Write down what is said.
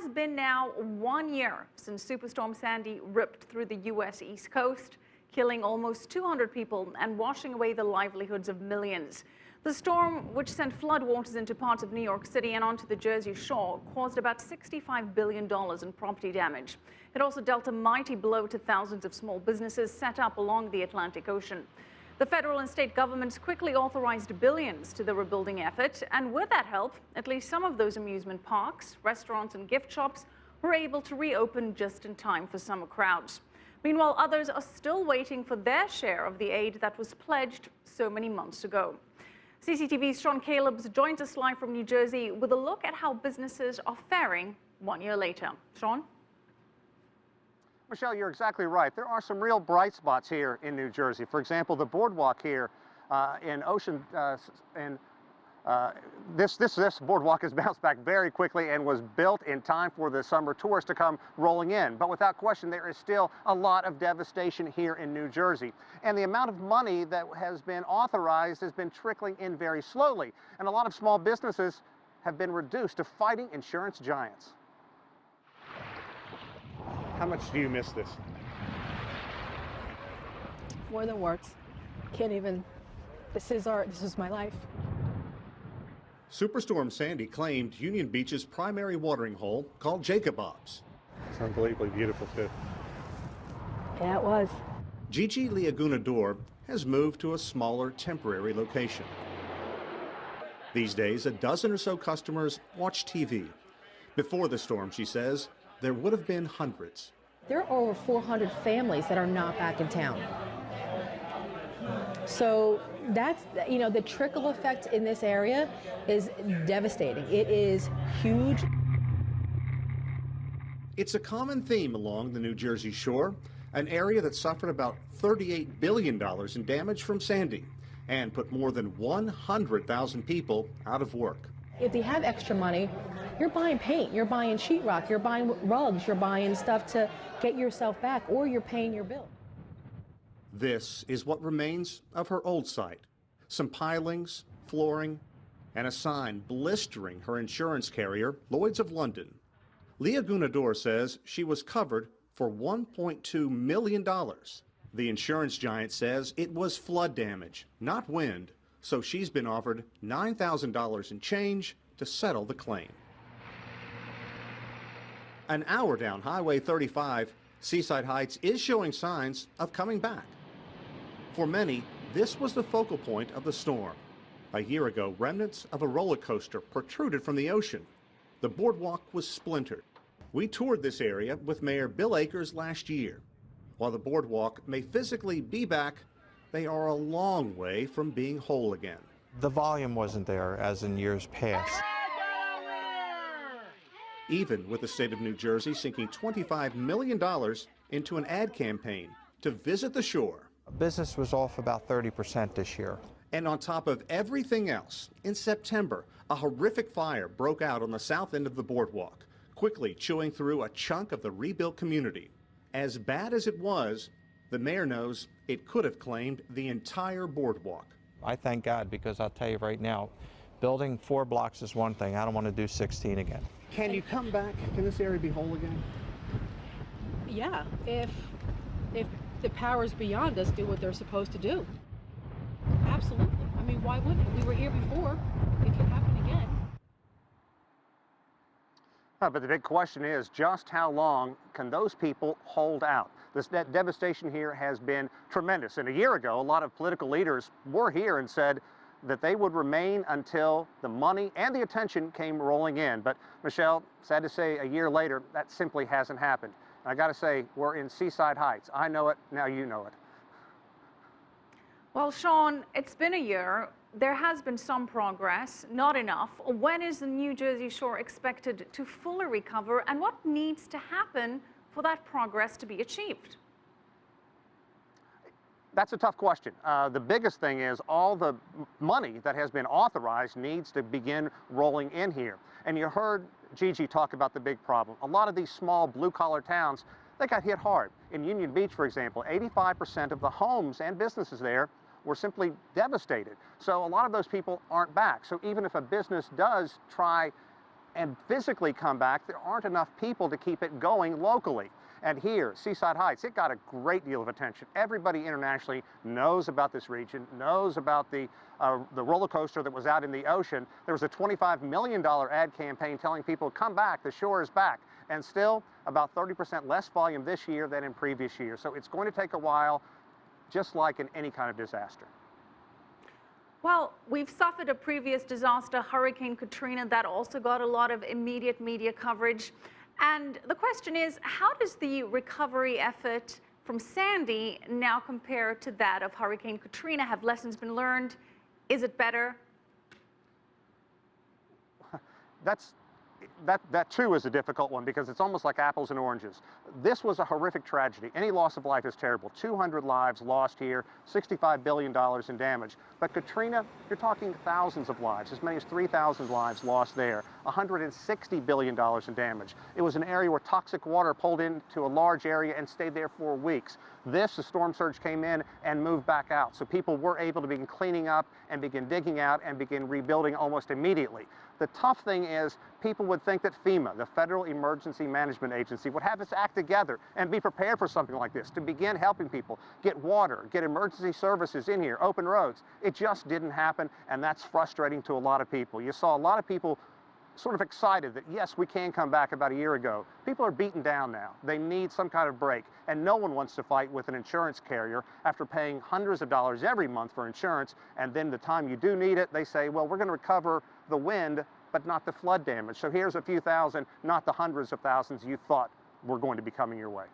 has been now 1 year since Superstorm Sandy ripped through the U.S. East Coast, killing almost 200 people and washing away the livelihoods of millions. The storm, which sent floodwaters into parts of New York City and onto the Jersey Shore, caused about $65 billion in property damage. It also dealt a mighty blow to thousands of small businesses set up along the Atlantic Ocean. The federal and state governments quickly authorized billions to the rebuilding effort, and with that help, at least some of those amusement parks, restaurants and gift shops were able to reopen just in time for summer crowds. Meanwhile, others are still waiting for their share of the aid that was pledged so many months ago. CCTV's Callebs joins us live from New Jersey with a look at how businesses are faring 1 year later. Sean? Michelle, you're exactly right. There are some real bright spots here in New Jersey. For example, the boardwalk here in Ocean, this boardwalk has bounced back very quickly and was built in time for the summer tourists to come rolling in. But without question, there is still a lot of devastation here in New Jersey. And the amount of money that has been authorized has been trickling in very slowly. And a lot of small businesses have been reduced to fighting insurance giants. How much do you miss this? More than words. Can't even. This is my life. Superstorm Sandy claimed Union Beach's primary watering hole, called Callebs. It's unbelievably beautiful, too. Yeah, it was. Gigi Liagunador has moved to a smaller temporary location. These days, a dozen or so customers watch TV. Before the storm, she says, there would have been hundreds. There are over 400 families that are not back in town. So that's, the trickle effect in this area is devastating. It is huge. It's a common theme along the New Jersey shore, an area that suffered about $38 billion in damage from Sandy and put more than 100,000 people out of work. If you have extra money, you're buying paint, you're buying sheetrock, you're buying rugs, you're buying stuff to get yourself back, or you're paying your bill. This is what remains of her old site. Some pilings, flooring, and a sign blistering her insurance carrier, Lloyd's of London. Liagunador says she was covered for $1.2 million. The insurance giant says it was flood damage, not wind, so she's been offered $9,000 in change to settle the claim. An hour down Highway 35, Seaside Heights is showing signs of coming back. For many, this was the focal point of the storm. A year ago, remnants of a roller coaster protruded from the ocean. The boardwalk was splintered. We toured this area with Mayor Bill Akers last year. While the boardwalk may physically be back, they are a long way from being whole again. The volume wasn't there as in years past. Even with the state of New Jersey sinking $25 million into an ad campaign to visit the shore. Business was off about 30% this year. And on top of everything else, in September, a horrific fire broke out on the south end of the boardwalk, quickly chewing through a chunk of the rebuilt community. As bad as it was, the mayor knows it could have claimed the entire boardwalk. I thank God, because I'll tell you right now, building 4 blocks is one thing. I don't want to do 16 again. Can you come back? Can this area be whole again? Yeah, if the powers beyond us do what they're supposed to do. Absolutely. I mean, why wouldn't it? We were here before. It can happen again. But the big question is, just how long can those people hold out? That devastation here has been tremendous. And a year ago, a lot of political leaders were here and said that they would remain until the money and the attention came rolling in. But Michelle, sad to say, a year later, that simply hasn't happened. And I got to say, we're in Seaside Heights. I know it, now you know it. Well, Sean, it's been a year. There has been some progress, not enough. When is the New Jersey shore expected to fully recover, and what needs to happen for that progress to be achieved? That's a tough question. The biggest thing is all the money that has been authorized needs to begin rolling in here. And you heard Gigi talk about the big problem. A lot of these small blue-collar towns, they got hit hard. In Union Beach, for example, 85% of the homes and businesses there were simply devastated. So a lot of those people aren't back. So even if a business does try and physically come back, there aren't enough people to keep it going locally. And here, Seaside Heights, it got a great deal of attention. Everybody internationally knows about this region, knows about the roller coaster that was out in the ocean. There was a $25 million ad campaign telling people, come back, the shore is back. And still, about 30% less volume this year than in previous years. So it's going to take a while, just like in any kind of disaster. Well, we've suffered a previous disaster, Hurricane Katrina, that also got a lot of immediate media coverage. And the question is, how does the recovery effort from Sandy now compare to that of Hurricane Katrina? Have lessons been learned? Is it better? That too is a difficult one because it's almost like apples and oranges. This was a horrific tragedy. Any loss of life is terrible. 200 lives lost here, $65 billion in damage. But Katrina, you're talking thousands of lives, as many as 3,000 lives lost there, $160 billion in damage. It was an area where toxic water pulled into a large area and stayed there for weeks. The storm surge came in and moved back out. So people were able to begin cleaning up and begin digging out and begin rebuilding almost immediately. The tough thing is people would think that FEMA, the Federal Emergency Management Agency, would have its act together and be prepared for something like this, to begin helping people get water, get emergency services in here, open roads. It just didn't happen, and that's frustrating to a lot of people. You saw a lot of people sort of excited that, yes, we can come back about a year ago. People are beaten down now. They need some kind of break, and no one wants to fight with an insurance carrier after paying hundreds of dollars every month for insurance, and then the time you do need it, they say, well, we're going to recover the wind, but not the flood damage. So here's a few thousand, not the hundreds of thousands you thought were going to be coming your way.